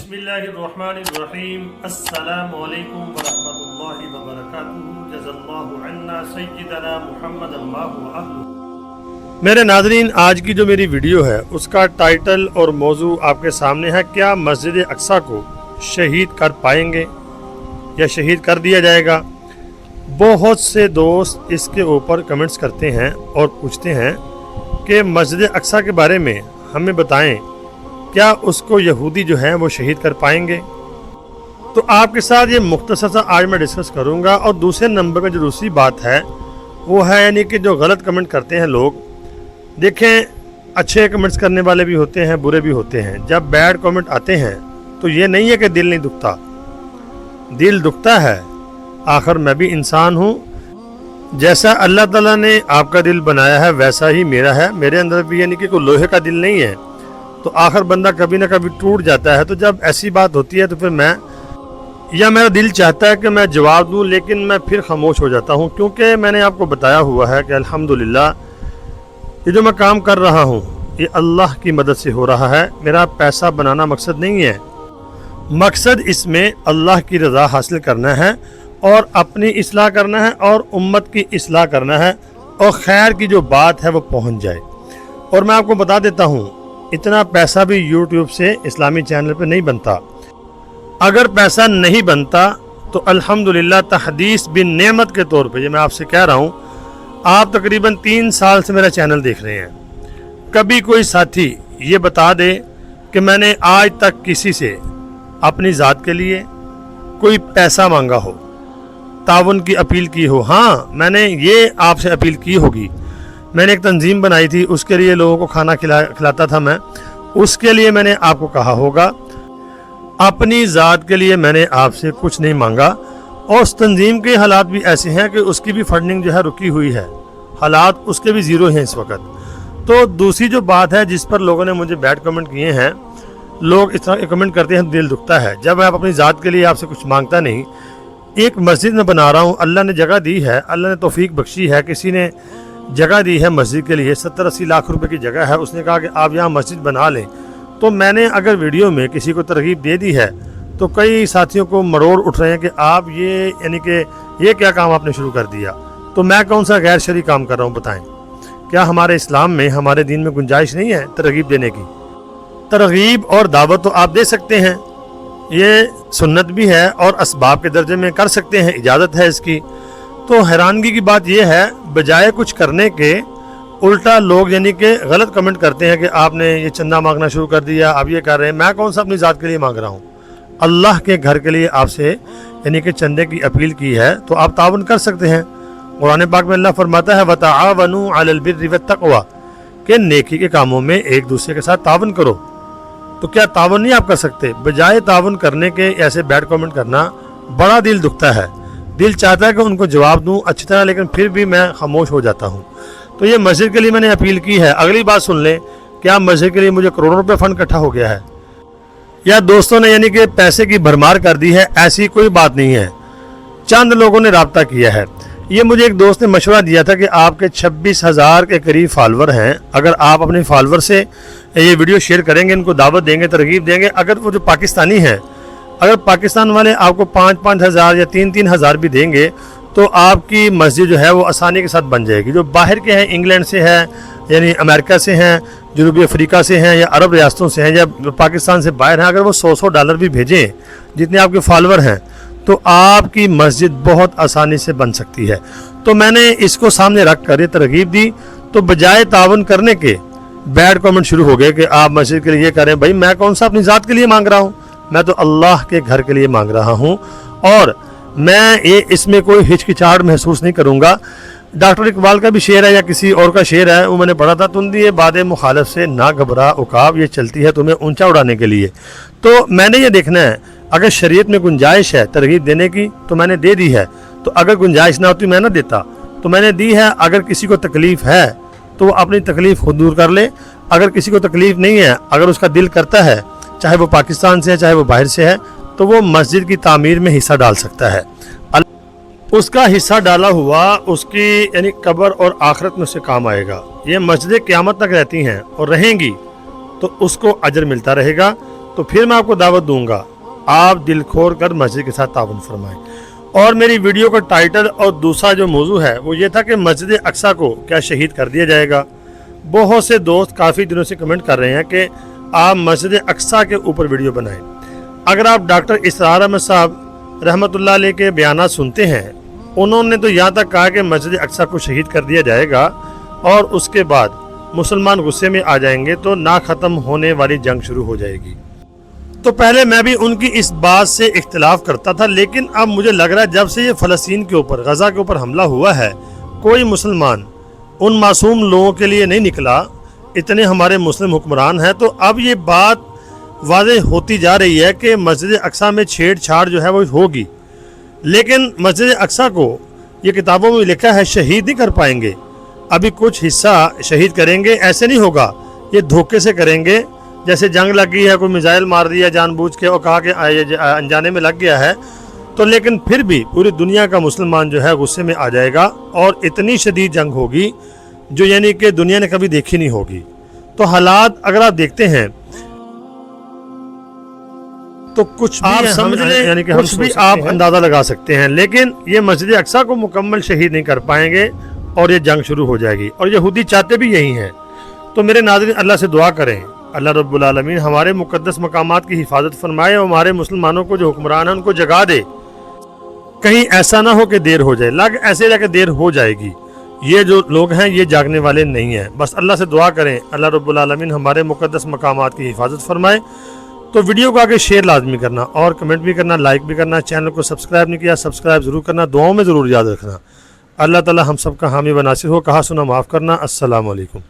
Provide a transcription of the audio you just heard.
बिस्मिल्लाहिर्रहमानिर्रहीम अस्सलामु अलैकुम वरहमतुल्लाहि वबरकातुहू जज़ल्लाहु अन्ना सय्यदना मुहम्मद अल्लाहु अहलु। मेरे नाज़रीन, आज की जो मेरी वीडियो है उसका टाइटल और मौजू आपके सामने है। क्या मस्जिद अक्सा को शहीद कर पाएंगे या शहीद कर दिया जाएगा? बहुत से दोस्त इसके ऊपर कमेंट्स करते हैं और पूछते हैं कि मस्जिद अक्सा के बारे में हमें बताएं, क्या उसको यहूदी जो हैं वो शहीद कर पाएंगे? तो आपके साथ ये मुख्तसर सा आज मैं डिस्कस करूंगा। और दूसरे नंबर में जो दूसरी बात है वो है यानी कि जो गलत कमेंट करते हैं लोग। देखें, अच्छे कमेंट्स करने वाले भी होते हैं, बुरे भी होते हैं। जब बैड कमेंट आते हैं तो ये नहीं है कि दिल नहीं दुखता, दिल दुखता है। आखिर मैं भी इंसान हूँ। जैसा अल्लाह ताला ने आपका दिल बनाया है वैसा ही मेरा है। मेरे अंदर भी यानी कि कोई लोहे का दिल नहीं है, तो आखिर बंदा कभी ना कभी टूट जाता है। तो जब ऐसी बात होती है तो फिर मेरा दिल चाहता है कि मैं जवाब दूं, लेकिन मैं फिर खामोश हो जाता हूं, क्योंकि मैंने आपको बताया हुआ है कि अल्हम्दुलिल्लाह ये जो मैं काम कर रहा हूं ये अल्लाह की मदद से हो रहा है। मेरा पैसा बनाना मकसद नहीं है। मकसद इसमें अल्लाह की रज़ा हासिल करना है और अपनी इस्लाह करना है और उम्मत की इस्लाह करना है और खैर की जो बात है वो पहुँच जाए। और मैं आपको बता देता हूँ, इतना पैसा भी YouTube से इस्लामी चैनल पे नहीं बनता। अगर पैसा नहीं बनता तो अल्हम्दुलिल्लाह तहदीस बिन नेमत के तौर पे ये मैं आपसे कह रहा हूँ, आप तकरीबन 3 साल से मेरा चैनल देख रहे हैं। कभी कोई साथी ये बता दे कि मैंने आज तक किसी से अपनी ज़ात के लिए कोई पैसा मांगा हो, ताउन की अपील की हो? हाँ, मैंने ये आपसे अपील की होगी। मैंने एक तंजीम बनाई थी, उसके लिए लोगों को खाना खिलाता था मैं। उसके लिए मैंने आपको कहा होगा। अपनी ज़ात के लिए मैंने आपसे कुछ नहीं मांगा। और उस तंजीम के हालात भी ऐसे हैं कि उसकी भी फंडिंग जो है रुकी हुई है, हालात उसके भी ज़ीरो हैं इस वक्त। तो दूसरी जो बात है जिस पर लोगों ने मुझे बैड कमेंट किए हैं, लोग इस तरह के कमेंट करते हैं, दिल दुखता है। जब आप अपनी ज़ात के लिए आपसे कुछ मांगता नहीं, एक मस्जिद में बना रहा हूँ, अल्लाह ने जगह दी है, अल्लाह ने तौफीक बख्शी है, किसी ने जगह दी है मस्जिद के लिए, 70-80 लाख रुपए की जगह है, उसने कहा कि आप यहाँ मस्जिद बना लें। तो मैंने अगर वीडियो में किसी को तरगीब दे दी है तो कई साथियों को मरोड़ उठ रहे हैं कि आप ये यानी कि ये क्या काम आपने शुरू कर दिया। तो मैं कौन सा गैर शरई काम कर रहा हूँ बताएं? क्या हमारे इस्लाम में, हमारे दीन में गुंजाइश नहीं है तरगीब देने की? तरगीब और दावत तो आप दे सकते हैं, ये सुन्नत भी है और असबाब के दर्जे में कर सकते हैं, इजाज़त है इसकी। तो हैरानगी की बात यह है, बजाय कुछ करने के उल्टा लोग यानी कि गलत कमेंट करते हैं कि आपने ये चंदा मांगना शुरू कर दिया, आप ये कर रहे हैं। मैं कौन सा अपनी ज़ात के लिए मांग रहा हूँ? अल्लाह के घर के लिए आपसे यानी कि चंदे की अपील की है तो आप तावन कर सकते हैं। कुरान पाक में अल्लाह फरमाता है वतआवनु अलल बिर्रि वत्तक़वा, कि नेकी के कामों में एक दूसरे के साथ तावन करो। तो क्या तावन नहीं आप कर सकते? बजाय तावन करने के ऐसे बैड कमेंट करना, बड़ा दिल दुखता है। दिल चाहता है कि उनको जवाब दूं अच्छी तरह, लेकिन फिर भी मैं खामोश हो जाता हूं। तो ये मस्जिद के लिए मैंने अपील की है। अगली बात सुन लें, क्या मस्जिद के लिए मुझे करोड़ों रुपए फंड इकट्ठा हो गया है या दोस्तों ने यानी कि पैसे की भरमार कर दी है? ऐसी कोई बात नहीं है। चंद लोगों ने राब्ता किया है। ये मुझे एक दोस्त ने मशवरा दिया था कि आपके 26,000 के करीब फॉलोअर हैं, अगर आप अपने फॉलोअर से ये वीडियो शेयर करेंगे, इनको दावत देंगे, तरगीब देंगे, अगर वो जो पाकिस्तानी हैं, अगर पाकिस्तान वाले आपको 5-5 हज़ार या 3-3 हज़ार भी देंगे तो आपकी मस्जिद जो है वो आसानी के साथ बन जाएगी। जो बाहर के हैं, इंग्लैंड से हैं, यानी अमेरिका से हैं, जनूबी अफ्रीका से हैं, या अरब रियासतों से हैं, या पाकिस्तान से बाहर हैं, अगर वो 100-100 डॉलर भी भेजें जितने आपके फॉलोअर हैं तो आपकी मस्जिद बहुत आसानी से बन सकती है। तो मैंने इसको सामने रख कर ये तरगीब दी। तो बजाय तावन करने के बैड कमेंट शुरू हो गए कि आप मस्जिद के लिए ये करें। भाई मैं कौन सा अपनी ज़ात के लिए मांग रहा हूँ? मैं तो अल्लाह के घर के लिए मांग रहा हूँ और मैं ये इसमें कोई हिचकिचाहट महसूस नहीं करूँगा। डॉक्टर इकबाल का भी शेर है या किसी और का शेर है, वो मैंने पढ़ा था, तुंदी ये बादे मुखालफ से ना घबरा उकाब, ये चलती है तुम्हें ऊंचा उड़ाने के लिए। तो मैंने ये देखना है, अगर शरीयत में गुंजाइश है तरगीब देने की तो मैंने दे दी है। तो अगर गुंजाइश ना होती मैं ना देता, तो मैंने दी है। अगर किसी को तकलीफ़ है तो वो अपनी तकलीफ़ खुद दूर कर ले। अगर किसी को तकलीफ़ नहीं है, अगर उसका दिल करता है, चाहे वो पाकिस्तान से है चाहे वो बाहर से है, तो वो मस्जिद की तामीर में हिस्सा डाल सकता है। उसका हिस्सा डाला हुआ उसकी यानी कब्र और आखिरत में उससे काम आएगा। ये मस्जिदें क़यामत तक रहती हैं और रहेंगी, तो उसको अजर मिलता रहेगा। तो फिर मैं आपको दावत दूंगा, आप दिल खोल कर मस्जिद के साथ ताउन फरमाएं। और मेरी वीडियो का टाइटल और दूसरा जो मौजू है वो ये था कि मस्जिद अक्सा को क्या शहीद कर दिया जाएगा। बहुत से दोस्त काफ़ी दिनों से कमेंट कर रहे हैं कि आप मस्जिद अक्सा के ऊपर वीडियो बनाएं। अगर आप डॉक्टर इसरार अहमद साहब रहमतुल्लाह अलैह के बयानात सुनते हैं, उन्होंने तो यहाँ तक कहा कि मस्जिद अक्सा को शहीद कर दिया जाएगा और उसके बाद मुसलमान गुस्से में आ जाएंगे तो ना ख़त्म होने वाली जंग शुरू हो जाएगी। तो पहले मैं भी उनकी इस बात से इख्तिलाफ करता था, लेकिन अब मुझे लग रहा है जब से ये फ़लस्तीन के ऊपर, गज़ा के ऊपर हमला हुआ है, कोई मुसलमान उन मासूम लोगों के लिए नहीं निकला। इतने हमारे मुस्लिम हुक्मरान हैं, तो अब ये बात वाज़ेह होती जा रही है कि मस्जिद अक्सा में छेड़छाड़ जो है वो होगी। लेकिन मस्जिद अक्सा को ये किताबों में लिखा है शहीद नहीं कर पाएंगे, अभी कुछ हिस्सा शहीद करेंगे। ऐसे नहीं होगा, ये धोखे से करेंगे, जैसे जंग लगी है, कोई मिसाइल मार दिया जानबूझ के और कहा कि अनजाने में लग गया है, तो लेकिन फिर भी पूरी दुनिया का मुसलमान जो है गुस्से में आ जाएगा और इतनी शदीद जंग होगी जो यानी कि दुनिया ने कभी देखी नहीं होगी। तो हालात अगर आप देखते हैं तो कुछ भी आप समझ लें, यानी कि कुछ भी आप अंदाज़ा लगा सकते हैं, लेकिन ये मस्जिद अक्सा को मुकम्मल शहीद नहीं कर पाएंगे और ये जंग शुरू हो जाएगी। और यहूदी चाहते भी यही हैं। तो मेरे नाज़रीन, अल्लाह से दुआ करें, अल्लाह रब्बुल आलमीन हमारे मुक़द्दस मकामात की हिफाजत फरमाए और हमारे मुसलमानों को जो हुक्मरान हैं उनको जगा दे। कहीं ऐसा ना हो कि देर हो जाए, लग ऐसे लगे देर हो जाएगी। ये जो लोग हैं ये जागने वाले नहीं हैं। बस अल्लाह से दुआ करें, अल्लाह रब्बुल आलमीन हमारे मुक़द्दस मकामात की हिफाजत फरमाए। तो वीडियो को आगे शेयर लाजमी करना और कमेंट भी करना, लाइक भी करना। चैनल को सब्सक्राइब नहीं किया, सब्सक्राइब ज़रूर करना। दुआओं में ज़रूर याद रखना। अल्लाह ताला हम सब का हामी व नासिर हो। कहा सुना माफ़ करना। अस्सलामु अलैकुम।